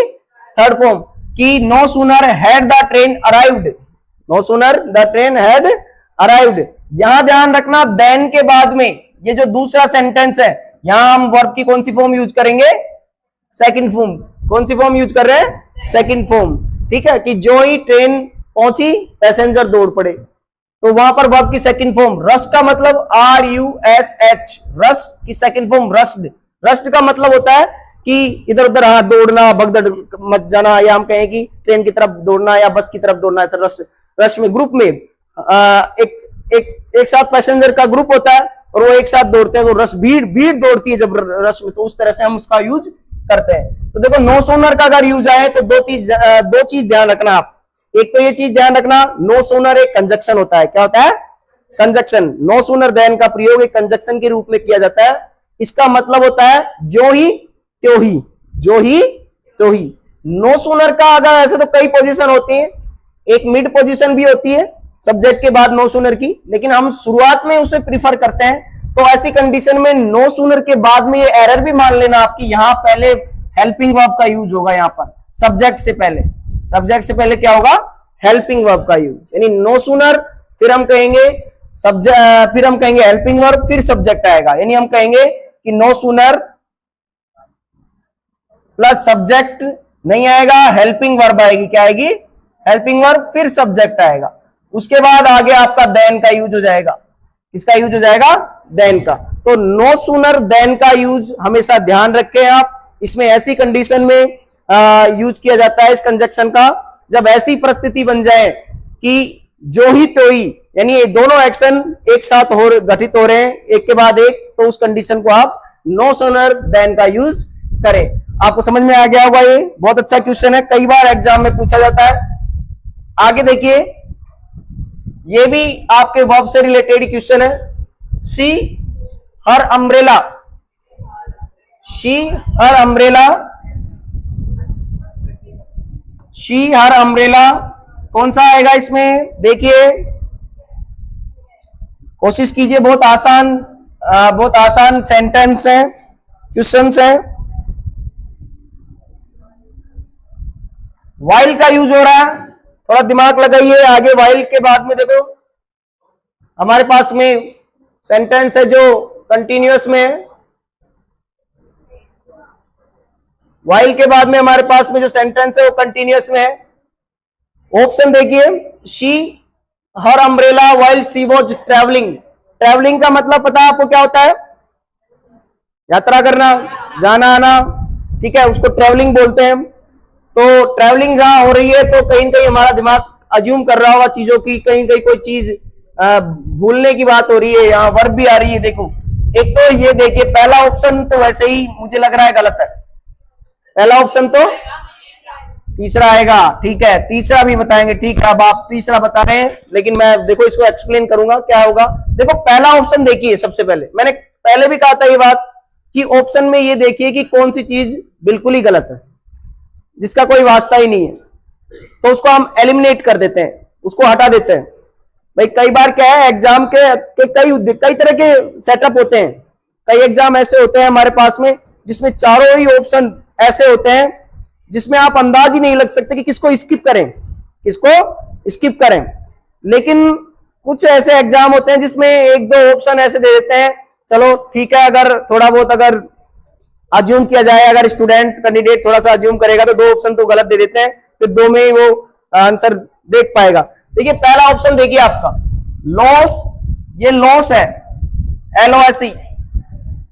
थर्ड फॉर्म। कि no sooner had the train arrived, no sooner the train had arrived. यहां ध्यान रखना देन के बाद में ये जो दूसरा सेंटेंस है, यहां हम वर्ब की कौन सी फॉर्म यूज करेंगे, सेकंड फॉर्म। कौन सी फॉर्म यूज कर रहे हैं, सेकंड फॉर्म। ठीक है, कि जो ही ट्रेन पहुंची पैसेंजर दौड़ पड़े, तो वहां पर वर्ब की सेकंड फॉर्म रश का मतलब RUSH, रश की सेकंड फॉर्म रश्ड। रश्ड का मतलब होता है कि इधर उधर हाथ दौड़ना, भगदड़ मच जाना, या हम कहें कि ट्रेन की तरफ दौड़ना या बस की तरफ दौड़ना। ऐसा रश, रश में ग्रुप में एक साथ पैसेंजर का ग्रुप होता है और वो एक साथ दौड़ते हैं, तो रश, भीड़ भीड़ दौड़ती है जब रश में, तो उस तरह से हम उसका यूज करते हैं। तो देखो नो सोनर का अगर यूज आए तो दो चीज ध्यान रखना आप। एक तो ये चीज ध्यान रखना, नो सोनर एक कंजक्शन होता है। क्या होता है? कंजक्शन। नो सोनर देन का प्रयोग एक कंजक्शन के रूप में किया जाता है। इसका मतलब होता है जो ही त्यों ही, जो ही त्यों ही। नो सोनर का अगर ऐसे तो कई पोजीशन होती है, एक मिड पोजीशन भी होती है सब्जेक्ट के बाद नो सूनर की, लेकिन हम शुरुआत में उसे प्रीफर करते हैं। तो ऐसी कंडीशन में नो सूनर के बाद में ये एरर भी मान लेना आपकी, यहां पहले हेल्पिंग वर्ब का यूज होगा। यहां पर सब्जेक्ट से पहले, सब्जेक्ट से पहले क्या होगा? हेल्पिंग वर्ब का यूज, यानी नो सूनर, फिर हम कहेंगे सब्जेक्ट, फिर हम कहेंगे हेल्पिंग वर्ब, फिर सब्जेक्ट आएगा। यानी हम कहेंगे कि नो सूनर प्लस सब्जेक्ट नहीं आएगा, हेल्पिंग वर्ब आएगी। क्या आएगी? हेल्पिंग वर्ब, फिर सब्जेक्ट आएगा। उसके बाद आगे आपका देन का यूज हो जाएगा। इसका यूज हो जाएगा देन का। तो नो सूनर देन का यूज हमेशा ध्यान रखें आप। इसमें ऐसी कंडीशन में यूज किया जाता है इस कंजक्शन का, जब ऐसी परिस्थिति बन जाए कि जो ही तो ही, यानी ये दोनों एक्शन एक साथ घटित हो रहे हैं एक के बाद एक, तो उस कंडीशन को आप नो सूनर देन का यूज करें। आपको समझ में आ गया होगा। ये बहुत अच्छा क्वेश्चन है, कई बार एग्जाम में पूछा जाता है। आगे देखिए, ये भी आपके वर्ब से रिलेटेड क्वेश्चन है। She her umbrella, she her umbrella, she her umbrella कौन सा आएगा इसमें? देखिए, कोशिश कीजिए, बहुत आसान सेंटेंस है, क्वेश्चंस है। वाइल का यूज हो रहा है, थोड़ा दिमाग लगाइए। आगे वाइल के बाद में देखो हमारे पास में सेंटेंस है जो कंटिन्यूअस में है। वाइल के बाद में हमारे पास में जो सेंटेंस है वो कंटिन्यूअस में है। ऑप्शन देखिए, she her umbrella while she was travelling. Travelling का मतलब पता है आपको क्या होता है? यात्रा करना, जाना आना, ठीक है, उसको ट्रेवलिंग बोलते हैं। तो ट्रैवलिंग जहां हो रही है तो कहीं कहीं हमारा दिमाग अज्यूम कर रहा होगा चीजों की, कहीं कहीं कोई चीज भूलने की बात हो रही है, यहाँ वर्ब भी आ रही है। देखो, एक तो ये देखिए, पहला ऑप्शन तो वैसे ही मुझे लग रहा है गलत है। पहला ऑप्शन तो तीसरा आएगा, ठीक है, तीसरा भी बताएंगे। ठीक है, अब आप तीसरा बता रहे हैं, लेकिन मैं देखो इसको एक्सप्लेन करूंगा क्या होगा। देखो, पहला ऑप्शन देखिए, सबसे पहले मैंने पहले भी कहा था ये बात कि ऑप्शन में ये देखिए कि कौन सी चीज बिल्कुल ही गलत है, जिसका कोई वास्ता ही नहीं है, तो उसको हम एलिमिनेट कर देते हैं, उसको हटा देते हैं। भाई कई बार क्या है, एग्जाम के कई तरह के सेटअप होते हैं। कई एग्जाम ऐसे होते हैं हमारे पास में जिसमें चारों ही ऑप्शन ऐसे होते हैं जिसमें आप अंदाज ही नहीं लग सकते कि किसको स्किप करें, किसको स्किप करें। लेकिन कुछ ऐसे एग्जाम होते हैं जिसमें एक दो ऑप्शन ऐसे दे देते हैं, चलो ठीक है, अगर थोड़ा बहुत अगर अज्यूम किया जाए, अगर स्टूडेंट कैंडिडेट थोड़ा सा अज्यूम करेगा तो दो ऑप्शन तो गलत दे देते हैं, फिर दो में ही वो आंसर देख पाएगा। देखिए, पहला ऑप्शन देखिए आपका लॉस, ये लॉस है, LOSE।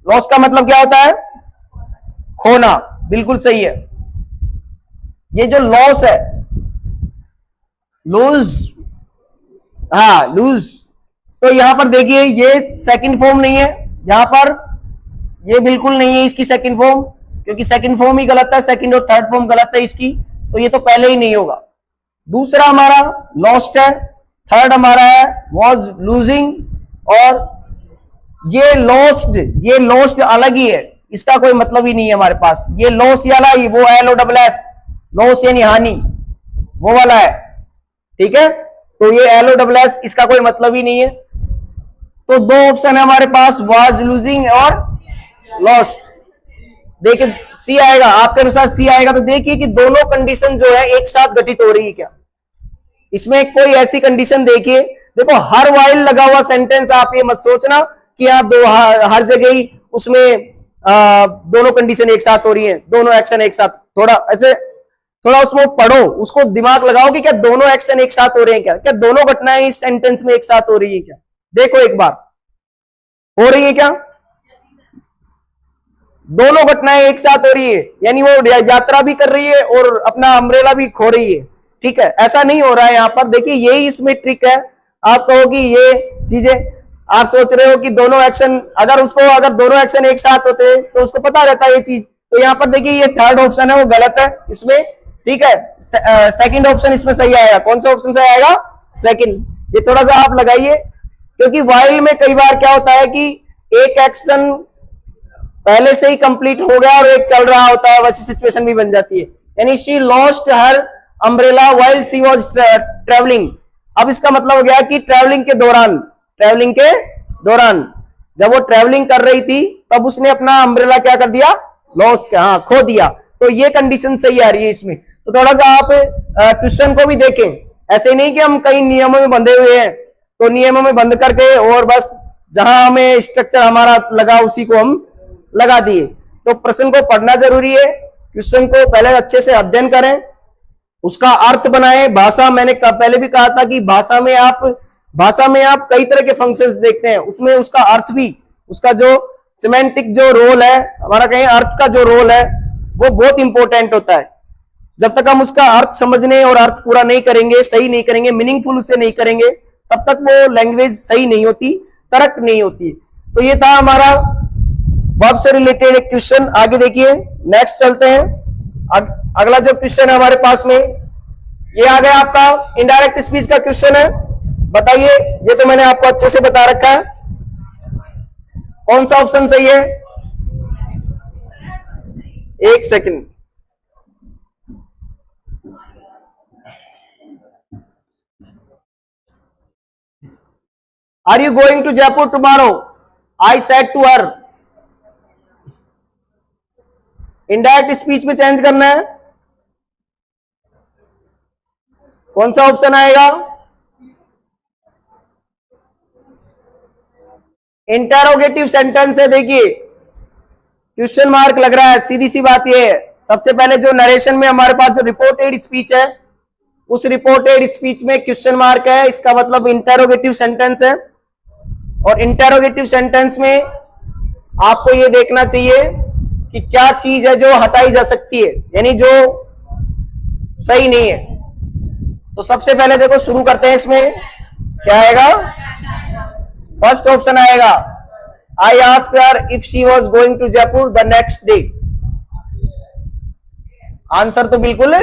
लॉस का मतलब क्या होता है? खोना, बिल्कुल सही है। ये जो लॉस है, लूज, हाँ लूज, तो यहां पर देखिए ये सेकंड फॉर्म नहीं है, यहां पर ये बिल्कुल नहीं है इसकी सेकंड फॉर्म, क्योंकि सेकंड फॉर्म ही गलत है, सेकंड और थर्ड फॉर्म गलत है इसकी, तो ये तो पहले ही नहीं होगा। दूसरा हमारा लॉस्ट है, थर्ड हमारा है वॉज लूजिंग, और ये लॉस्ट अलग ही है, इसका कोई मतलब ही नहीं है हमारे पास। ये लॉस वाला ही, वो LOSS, लॉस यानी हानि, वो वाला है, ठीक है। तो ये LOSS, इसका कोई मतलब ही नहीं है। तो दो ऑप्शन है हमारे पास, वॉज लूजिंग और लॉस्ट। देखिए सी आएगा, आपके अनुसार सी आएगा, तो देखिए कि दोनों कंडीशन जो है एक साथ घटित हो रही है क्या? इसमें कोई ऐसी कंडीशन देखिए, देखो हर वाइल लगा हुआ सेंटेंस, आप ये मत सोचना कि आप हर जगह ही उसमें दोनों कंडीशन एक साथ हो रही है, दोनों एक्शन एक साथ। थोड़ा ऐसे थोड़ा उसमें पढ़ो, उसको दिमाग लगाओ कि क्या दोनों एक्शन एक साथ हो रहे हैं, क्या दोनों घटनाएं इस सेंटेंस में एक साथ हो रही है क्या? देखो एक बार, हो रही है क्या? दोनों घटनाएं एक साथ हो रही है, यानी वो यात्रा भी कर रही है और अपना अम्ब्रेला भी खो रही है। ठीक है, ऐसा नहीं हो रहा है यहां पर। देखिए यही इसमें ट्रिक है। आप कहो कि ये चीजें, आप सोच रहे हो कि दोनों एक्शन, अगर दोनों एक्शन एक साथ होते तो उसको पता रहता है ये चीज। तो यहाँ पर देखिए ये थर्ड ऑप्शन है वो गलत है इसमें। ठीक है, सेकंड ऑप्शन इसमें सही आएगा। कौन सा ऑप्शन सही आएगा? सेकंड। ये थोड़ा सा आप लगाइए, क्योंकि वाइल में कई बार क्या होता है कि एक एक्शन पहले से ही कंप्लीट हो गया और एक चल रहा होता है, वैसी सिचुएशन भी बन जाती है। यानी she lost her umbrella while she was travelling. अब इसका मतलब हो गया कि ट्रेवलिंग के दौरान जब वो ट्रेवलिंग कर रही थी तब उसने अपना अम्ब्रेला क्या कर दिया? लॉस्ट, हाँ, खो दिया। तो ये कंडीशन सही आ रही है इसमें। तो थोड़ा सा आप क्वेश्चन को भी देखें, ऐसे नहीं कि हम कई नियमों में बंधे हुए हैं तो नियमों में बंध करके और बस जहां हमें स्ट्रक्चर हमारा लगा उसी को हम लगा दिए। तो प्रश्न को पढ़ना जरूरी है, क्वेश्चन को पहले अच्छे से अध्ययन करें, उसका अर्थ बनाएं। भाषा, मैंने पहले भी कहा था कि भाषा में आप कई तरह के फंक्शंस देखते हैं, उसमें उसका अर्थ भी, उसका जो सिमेंटिक जो रोल है हमारा, कहीं अर्थ का जो रोल है वो बहुत इंपॉर्टेंट होता है। जब तक हम उसका अर्थ समझने और अर्थ पूरा नहीं करेंगे, सही नहीं करेंगे, मीनिंगफुल उसे नहीं करेंगे, तब तक वो लैंग्वेज सही नहीं होती, करेक्ट नहीं होती। तो ये था हमारा वर्ब से रिलेटेड एक क्वेश्चन। आगे देखिए, नेक्स्ट चलते हैं। अगला जो क्वेश्चन है हमारे पास में, ये आ गया आपका इनडायरेक्ट स्पीच का क्वेश्चन है। बताइए, ये तो मैंने आपको अच्छे से बता रखा है, कौन सा ऑप्शन सही है? एक second, are you going to Jaipur tomorrow? I said to her. Indirect speech में चेंज करना है, कौन सा ऑप्शन आएगा? इंटेरोगेटिव सेंटेंस है। देखिए क्वेश्चन मार्क लग रहा है, सीधी सी बात ये है। सबसे पहले जो नरेशन में हमारे पास जो रिपोर्टेड स्पीच है, उस रिपोर्टेड स्पीच में क्वेश्चन मार्क है, इसका मतलब इंटेरोगेटिव सेंटेंस है। और इंटेरोगेटिव सेंटेंस में आपको ये देखना चाहिए कि क्या चीज है जो हटाई जा सकती है, यानी जो सही नहीं है। तो सबसे पहले देखो, शुरू करते हैं। इसमें क्या आएगा? फर्स्ट ऑप्शन आएगा, I asked her if she was going to Jaipur the next day. Answer तो बिल्कुल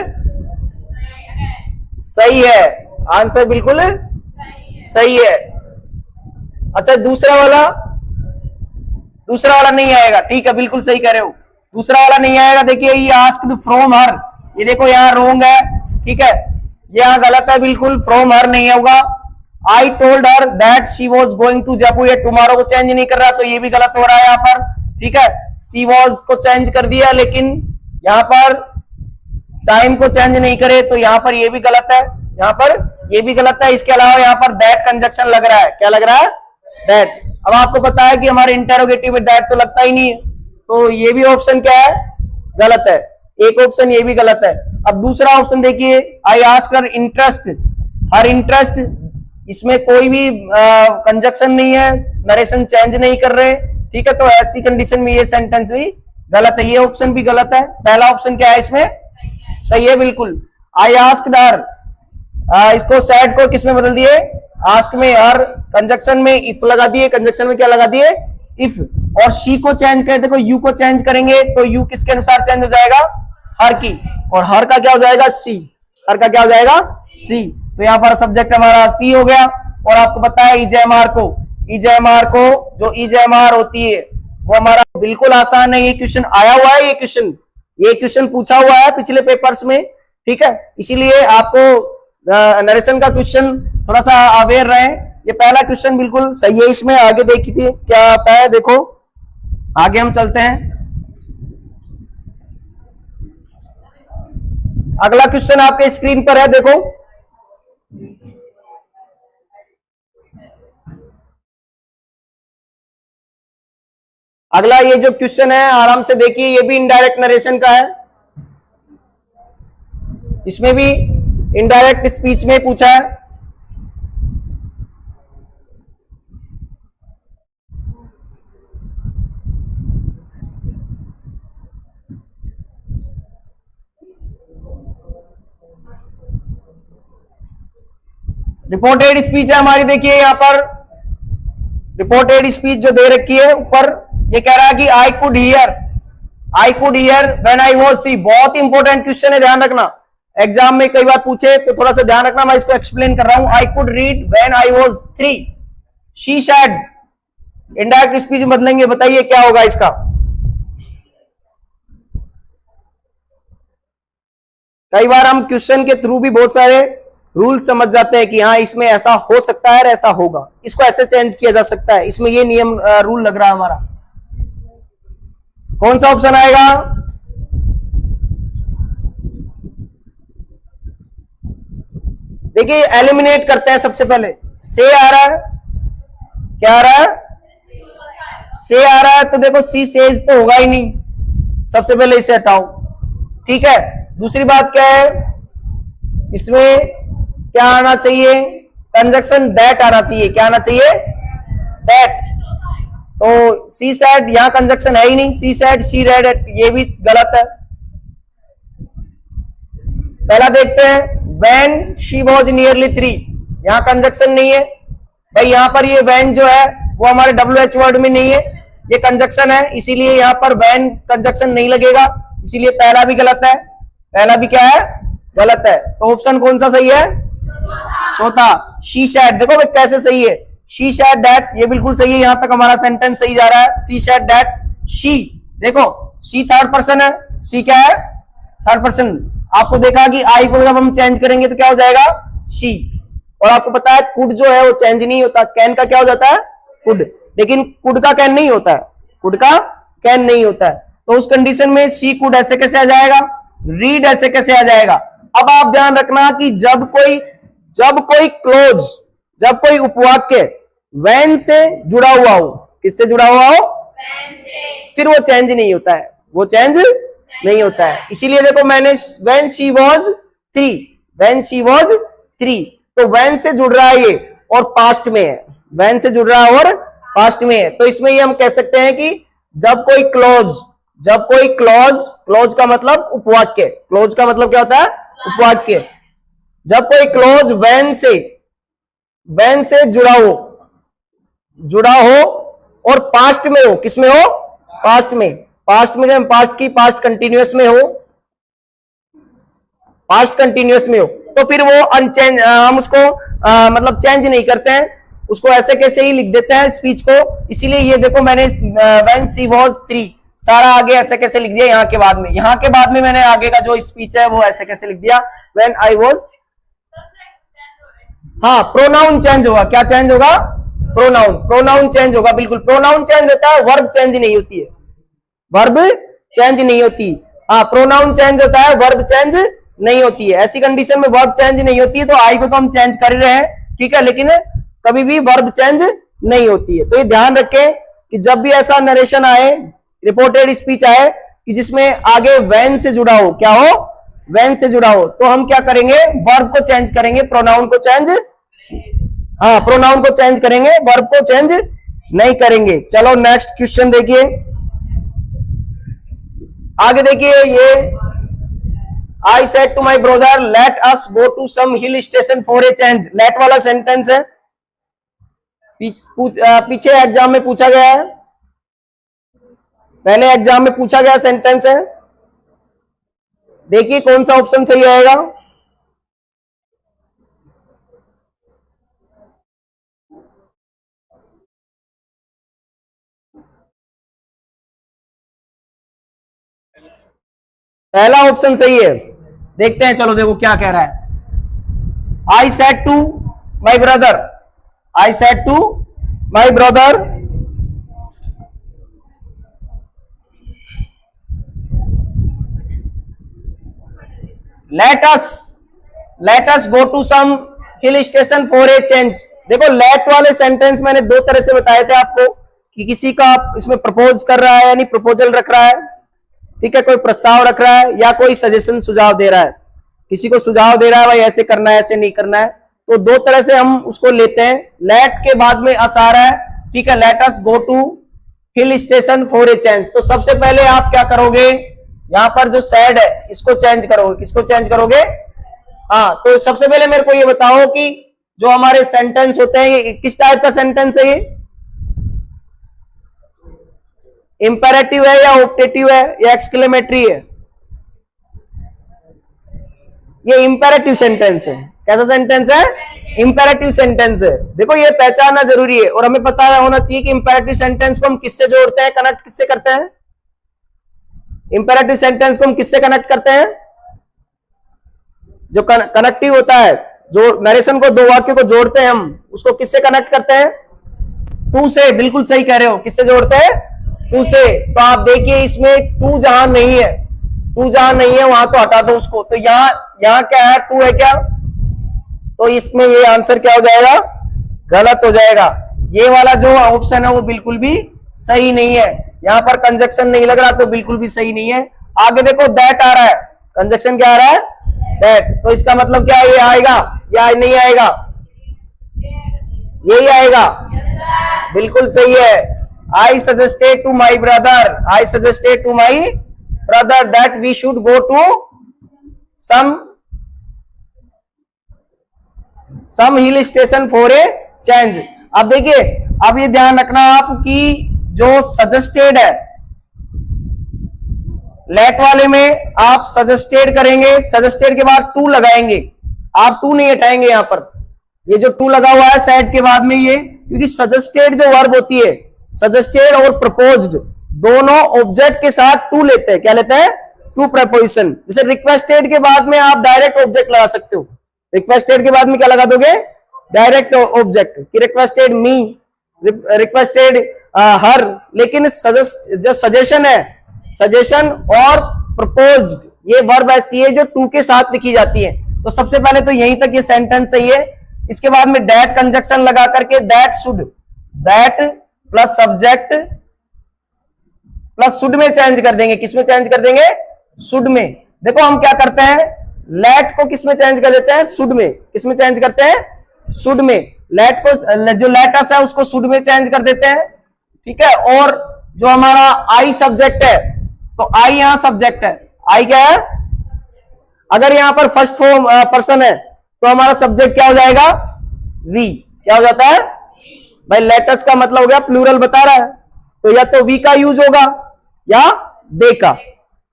सही है, आंसर बिल्कुल सही है। अच्छा, दूसरा वाला नहीं आएगा। ठीक है, बिल्कुल सही कह रहे हो, दूसरा वाला नहीं आएगा। देखिए ये आस्क्ड फ्रॉम हर, ये देखो यहाँ रोंग है। ठीक है, यहाँ गलत है बिल्कुल, फ्रॉम हर नहीं होगा। I told her that she was going to Jaipur, ये टुमारो को चेंज नहीं कर रहा, तो ये भी गलत हो रहा है यहाँ पर। ठीक है, शी वॉज को चेंज कर दिया, लेकिन यहाँ पर टाइम को चेंज नहीं करे, तो यहाँ पर ये भी गलत है, यहाँ पर ये भी गलत है। इसके अलावा यहाँ पर दैट कंजक्शन लग रहा है। क्या लग रहा है? दैट। अब आपको पता है कि हमारे इंटेरोगेटिव में दैट तो लगता ही नहीं है, तो ये भी ऑप्शन क्या है? गलत है। एक ऑप्शन ये भी गलत है। अब दूसरा ऑप्शन देखिए, आई आस्क्ड हर इंटरेस्ट, हर इंटरेस्ट, इसमें कोई भी कंजक्शन नहीं है, नरेशन चेंज नहीं कर रहे। ठीक है, तो ऐसी कंडीशन में ये सेंटेंस भी गलत है, ये ऑप्शन भी गलत है। पहला ऑप्शन क्या है इसमें? सही है बिल्कुल। आई आस्क्ड हर, इसको सैड को किसमें बदल दिए? आस्क में हर, कंजक्शन में इफ लगा दिए, कंजक्शन में क्या लगा दिए? इफ। और शी को चेंज कर, देखो यू को चेंज करेंगे तो यू किसके अनुसार चेंज हो जाएगा? हर की। और हर का क्या हो जाएगा? सी। हर का क्या हो जाएगा? सी। तो यहाँ पर सब्जेक्ट हमारा सी हो गया। और आपको पता है ईजेएमआर को जो ईजेएमआर होती है वो हमारा बिल्कुल आसान है। ये क्वेश्चन आया हुआ है, ये क्वेश्चन पूछा हुआ है पिछले पेपर्स में। ठीक है, इसीलिए आपको नरेशन का क्वेश्चन थोड़ा सा अवेयर रहे। ये पहला क्वेश्चन बिल्कुल सही है। इसमें आगे देखी थी क्या आता है, देखो आगे हम चलते हैं। अगला क्वेश्चन आपके स्क्रीन पर है, देखो अगला ये जो क्वेश्चन है आराम से देखिए, ये भी इनडायरेक्ट नरेशन का है। इसमें भी इनडायरेक्ट स्पीच में पूछा है। रिपोर्टेड स्पीच है हमारी, देखिए यहां पर रिपोर्टेड स्पीच जो दे रखी है ऊपर, ये कह रहा है कि I could hear when I was 3। बहुत ही इंपॉर्टेंट क्वेश्चन है, ध्यान रखना, एग्जाम में कई बार पूछे तो थोड़ा सा ध्यान रखना, मैं इसको एक्सप्लेन कर रहा हूं। I could read when I was 3, she said. Indirect speech में बदलेंगे, बताइए क्या होगा इसका। कई बार हम क्वेश्चन के थ्रू भी बहुत सारे रूल समझ जाते हैं कि हाँ इसमें ऐसा हो सकता है और ऐसा होगा, इसको ऐसे चेंज किया जा सकता है, इसमें ये नियम रूल लग रहा है हमारा। कौन सा ऑप्शन आएगा? देखिए एलिमिनेट करते हैं सबसे पहले। से आ रहा है, क्या आ रहा है? से आ रहा है, तो देखो सी सेज तो होगा ही नहीं, सबसे पहले इसे हटाओ, ठीक है। दूसरी बात क्या है, इसमें क्या आना चाहिए? कंजक्शन दैट आना चाहिए। क्या आना चाहिए? दैट। तो सी सैड, यहां कंजक्शन है ही नहीं, सी सैड शी रेड, ये भी गलत है। पहला देखते हैं, व्हेन शी वाज नियरली 3, यहां कंजक्शन नहीं है भाई, यहां पर ये व्हेन जो है वो हमारे WH वर्ड में नहीं है, ये कंजक्शन है, इसीलिए यहां पर व्हेन कंजक्शन नहीं लगेगा, इसीलिए पहला भी गलत है। पहला भी क्या है? गलत है। तो ऑप्शन कौन सा सही है? चौथा, शी सैड। देखो भाई कैसे सही है, शी सैड दैट, ये बिल्कुल सही है, यहां तक हमारा सेंटेंस सही जा रहा है। शी सैड दैट, शी, देखो शी थर्ड पर्सन है, शी क्या है? Third person. आपको देखा कि आई को जब हम चेंज करेंगे तो क्या हो जाएगा? शी। और आपको पता है कुड जो है वो चेंज नहीं होता, कैन का क्या हो जाता है? कुड। लेकिन कुड का कैन नहीं होता है, कुड का कैन नहीं होता है। तो उस कंडीशन में शी कुड ऐसे कैसे आ जाएगा? रीड ऐसे कैसे आ जाएगा? अब आप ध्यान रखना कि जब कोई क्लोज, जब कोई उपवाक्य व्हेन से जुड़ा हुआ हो, किससे जुड़ा हुआ हो? फिर वो चेंज नहीं होता है, वो चेंज नहीं होता है। इसीलिए देखो मैंने when she was 3, when she was 3, तो व्हेन से जुड़ रहा है ये और पास्ट में है, व्हेन से जुड़ रहा है और पास्ट में है। तो इसमें ये हम कह सकते हैं कि जब कोई क्लोज का मतलब उपवाक्य, क्लोज का मतलब क्या होता है? उपवाक्य। जब कोई क्लोज व्हेन से जुड़ा हो और पास्ट में हो, किसमें हो? पास्ट में। पास्ट में पास्ट की पास्ट कंटिन्यूअस में हो, पास्ट कंटिन्यूअस में हो, तो फिर वो अनचेंज, हम उसको मतलब चेंज नहीं करते हैं, उसको ऐसे कैसे ही लिख देते हैं स्पीच को। इसीलिए ये देखो मैंने व्हेन शी वाज 3 सारा आगे ऐसे कैसे लिख दिया, यहाँ के बाद में मैंने आगे का जो स्पीच है वो ऐसे कैसे लिख दिया, व्हेन आई वाज। हाँ, प्रोनाउन चेंज होगा। क्या चेंज होगा? प्रोनाउन चेंज होगा, बिल्कुल। प्रोनाउन चेंज होता है, वर्ब चेंज नहीं होती है, वर्ब चेंज नहीं होती। हाँ, प्रोनाउन चेंज होता है, वर्ब चेंज नहीं होती है। ऐसी कंडीशन में वर्ब चेंज नहीं होती है तो आई को तो हम चेंज कर रहे हैं, ठीक है, लेकिन कभी भी वर्ब चेंज नहीं होती है। तो ये ध्यान रखें कि जब भी ऐसा नरेशन आए, रिपोर्टेड स्पीच आए कि जिसमें आगे व्हेन से जुड़ा हो, क्या हो? व्हेन से जुड़ा हो, तो हम क्या करेंगे? वर्ब को चेंज करेंगे, प्रोनाउन को चेंज, हाँ प्रोनाउन को चेंज करेंगे, वर्ब को चेंज नहीं करेंगे। चलो नेक्स्ट क्वेश्चन देखिए, आगे देखिए। ये I said to my brother let us go to some hill station for a change, let वाला सेंटेंस है, पीछे एग्जाम में पूछा गया है, पहले एग्जाम में पूछा गया सेंटेंस है। देखिए कौन सा ऑप्शन सही आएगा। पहला ऑप्शन सही है, देखते हैं, चलो देखो क्या कह रहा है। I said to my brother, I said to my brother let us go to some hill station for a change. देखो लेट वाले सेंटेंस मैंने दो तरह से बताए थे आपको कि किसी का इसमें प्रपोज कर रहा है यानी प्रपोजल रख रहा है, ठीक है, कोई प्रस्ताव रख रहा है या कोई सजेशन सुझाव दे रहा है। किसी को सुझाव दे रहा है भाई ऐसे करना है ऐसे नहीं करना है, तो दो तरह से हम उसको लेते हैं। लेट के बाद में अस आ रहा है, ठीक है, let us go to hill station for a change. तो सबसे पहले आप क्या करोगे, यहां पर जो सैड है इसको चेंज करोगे, किसको चेंज करोगे, हाँ। तो सबसे पहले मेरे को ये बताओ कि जो हमारे सेंटेंस होते हैं ये किस टाइप का सेंटेंस है, ये इंपेरेटिव है या ऑप्टेटिव है या एक्सक्लेमेटरी है, ये इंपेरेटिव सेंटेंस है। कैसा सेंटेंस है, इंपेरेटिव सेंटेंस है। देखो ये पहचानना जरूरी है और हमें पता होना चाहिए कि इंपेरेटिव सेंटेंस को हम किससे जोड़ते हैं, कनेक्ट किससे करते हैं, इंपेरेटिव सेंटेंस को हम किससे कनेक्ट करते हैं, जो कनेक्टिव होता है, जो नरेशन को, दो वाक्यों को जोड़ते हैं हम, उसको किससे कनेक्ट करते हैं, टू से। बिल्कुल सही कह रहे हो, किससे जोड़ते हैं, टू से। तो आप देखिए इसमें टू जहां नहीं है, टू जहां नहीं है वहां तो हटा दो उसको, तो यहां क्या है, टू है क्या, तो इसमें ये आंसर क्या हो जाएगा, गलत हो जाएगा। ये वाला जो ऑप्शन है वो बिल्कुल भी सही नहीं है, यहां पर कंजक्शन नहीं लग रहा तो बिल्कुल भी सही नहीं है। आगे देखो दैट आ रहा है, कंजक्शन क्या आ रहा है, दैट, तो इसका मतलब क्या है, ये आएगा या नहीं आएगा, यही आएगा, बिल्कुल सही है। I suggested to my brother, I suggested to my brother that we should go to some hill station for a change. अब देखिए, अब ये ध्यान रखना आप कि जो सजेस्टेड है, लेट वाले में आप सजेस्टेड करेंगे, सजेस्टेड के बाद टू लगाएंगे, आप टू नहीं हटाएंगे यहां पर, ये जो टू लगा हुआ है सेड के बाद में ये, क्योंकि सजेस्टेड जो वर्ब होती है, सजेस्टेड और प्रपोज्ड दोनों ऑब्जेक्ट के साथ टू लेते हैं, क्या लेते हैं, टू प्रपोजिशन। जैसे रिक्वेस्टेड के बाद में आप डायरेक्ट ऑब्जेक्ट लगा सकते हो, रिक्वेस्टेड के बाद में क्या लगा दोगे, डायरेक्ट ऑब्जेक्ट, कि रिक्वेस्टेड मी, रिक्वेस्टेड हर। लेकिन जो सजेशन है, सजेशन और प्रपोज्ड ये वर्ब ऐसी है जो टू के साथ लिखी जाती है। तो सबसे पहले तो यहीं तक ये सेंटेंस सही है। इसके बाद में दैट कंजक्शन लगा करके that should, that plus subject plus should में चेंज कर देंगे, किसमें चेंज कर देंगे, शुड में। देखो हम क्या करते हैं, लेट को किसमें चेंज कर देते हैं, शुड में, किसमें चेंज करते हैं, शुड में। लेट को, जो लेटस है उसको शुड में चेंज कर देते हैं, ठीक है। और जो हमारा आई सब्जेक्ट है, तो आई यहां सब्जेक्ट है, आई क्या है, अगर यहां पर फर्स्ट फॉर्म पर्सन है तो हमारा सब्जेक्ट क्या हो जाएगा, वी, क्या हो जाता है भाई, लेटस का मतलब हो गया प्लूरल बता रहा है, तो या तो वी का यूज होगा या दे का,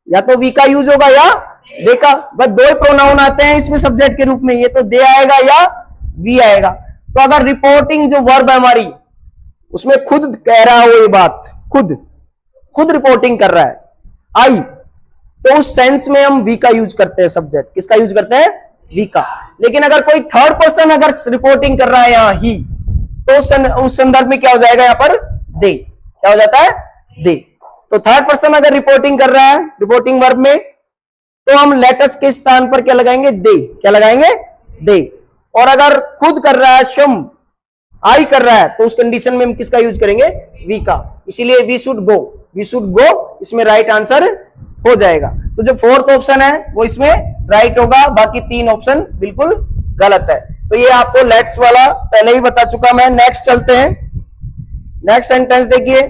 या तो वी का यूज होगा या दे का, बस दो ही प्रोनाउन आते हैं इसमें सब्जेक्ट के रूप में, ये तो दे आएगा या वी आएगा। तो अगर रिपोर्टिंग जो वर्ब है हमारी उसमें खुद कह रहा हो ये बात, खुद रिपोर्टिंग कर रहा है आई, तो उस सेंस में हम वी का यूज करते हैं, सब्जेक्ट किसका यूज करते हैं, वी का। लेकिन अगर कोई थर्ड पर्सन अगर रिपोर्टिंग कर रहा है यहां ही, तो उस संदर्भ में क्या हो जाएगा, यहां पर दे, क्या हो जाता है, दे। तो थर्ड पर्सन अगर रिपोर्टिंग कर रहा है रिपोर्टिंग वर्ब में, तो हम लेटस के स्थान पर क्या लगाएंगे, दे, क्या लगाएंगे, दे। और अगर खुद कर रहा है, शुम आई कर रहा है, तो उस कंडीशन में हम किसका यूज करेंगे, वी का। इसीलिए we should go, we should go इसमें राइट आंसर हो जाएगा। तो जो फोर्थ ऑप्शन है वो इसमें राइट होगा, बाकी तीन ऑप्शन बिल्कुल गलत है। तो ये आपको लेट्स वाला पहले ही बता चुका मैं। नेक्स्ट चलते हैं, नेक्स्ट सेंटेंस देखिए,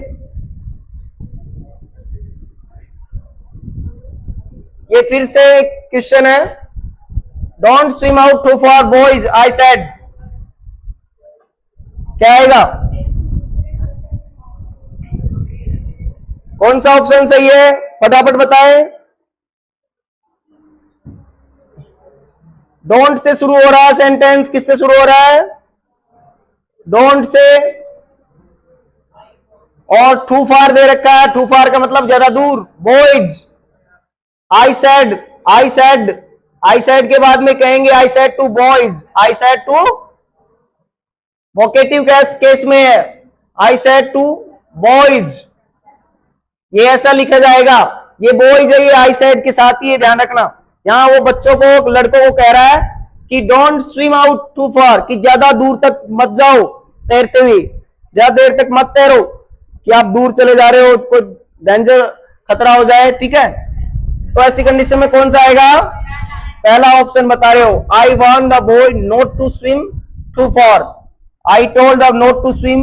ये फिर से क्वेश्चन है, don't swim out too far boys I said, क्या आएगा, कौन सा ऑप्शन सही है, फटाफट बताएं। डोंट से शुरू हो रहा है सेंटेंस, किससे शुरू हो रहा है, डोंट से, और टू फार दे रखा है, टू फार का मतलब ज्यादा दूर, boys, I said, I said, I said के बाद में कहेंगे I said to boys, I said to, vocative case में है, आई सेड टू बॉयज, ये ऐसा लिखा जाएगा, ये बॉयज है, ये आई सेड के साथ ही, ध्यान रखना। यहां वो बच्चों को, लड़कों को कह रहा है कि डोंट स्विम आउट टू फार, कि ज्यादा दूर तक मत जाओ तैरते हुए, ज्यादा देर तक मत तैरो, कि आप दूर चले जा रहे हो, कोई डेंजर खतरा हो जाए, ठीक है। तो ऐसी कंडीशन में कौन सा आएगा, पहला ऑप्शन बता रहे हो, I want the boy not to swim too far, I told the not to swim,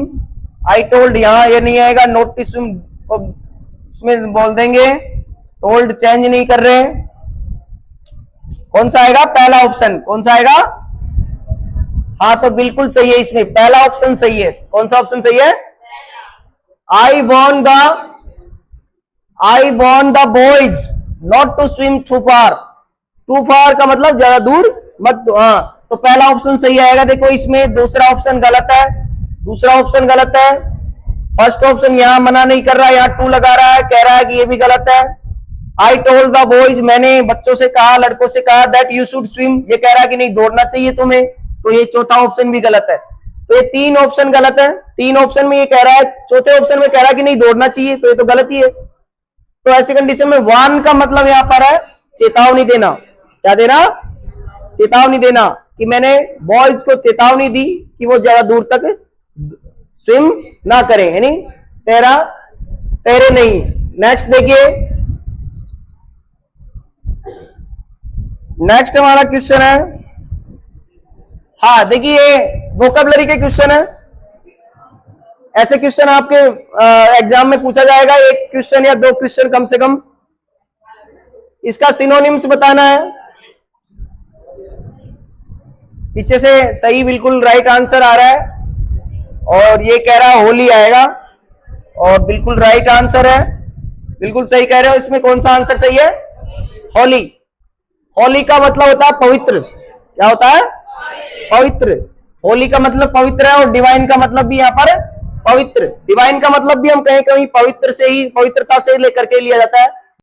I told यहां ये नहीं आएगा, नॉट टू स्विम इसमें बोल देंगे, टोल्ड चेंज नहीं कर रहे। कौन सा आएगा? पहला ऑप्शन। कौन सा आएगा? हाँ तो बिल्कुल सही है, इसमें पहला ऑप्शन सही है। कौन सा ऑप्शन सही है? I want the boys not to swim too far. Too far का मतलब ज्यादा दूर मत। हाँ तो पहला ऑप्शन सही आएगा। देखो इसमें दूसरा ऑप्शन गलत है, दूसरा ऑप्शन गलत है। फर्स्ट ऑप्शन यहां मना नहीं कर रहा है, यहां टू लगा रहा है, कह रहा है कि ये भी गलत है। आई टोल्ड द बॉयज, मैंने बच्चों से कहा, लड़कों से कहा, दैट यू शुड स्विम, ये कह रहा है कि नहीं दौड़ना चाहिए तुम्हें, तो ये चौथा ऑप्शन भी गलत है। तो ये तीन ऑप्शन गलत है। तीन ऑप्शन में ये कह रहा है, चौथे ऑप्शन में कह रहा है कि नहीं दौड़ना चाहिए, तो ये तो गलत ही है। तो ऐसी कंडीशन में वार्न का मतलब यहां पर है चेतावनी देना। क्या देना? चेतावनी देना, कि मैंने बॉयज को चेतावनी दी कि वो ज्यादा दूर तक स्विम ना करें, यानी तैरे नहीं। नेक्स्ट देखिए, नेक्स्ट हमारा क्वेश्चन है, हाँ देखिए वोकैबुलरी के क्वेश्चन है। ऐसे क्वेश्चन आपके एग्जाम में पूछा जाएगा, एक क्वेश्चन या दो क्वेश्चन कम से कम। इसका सिनोनिम्स बताना है। पीछे से सही बिल्कुल राइट आंसर आ रहा है, और ये कह रहा है होली आएगा, और बिल्कुल राइट आंसर है, बिल्कुल सही कह रहे हो। इसमें कौन सा आंसर सही है? होली। होली का मतलब होता है पवित्र। क्या होता है? पवित्र। होली का मतलब पवित्र है, और डिवाइन का मतलब भी यहाँ पर पवित्र। डिवाइन का मतलब भी हम कहीं कहीं पवित्र से ही, पवित्रता से लेकर के लिया जाता है।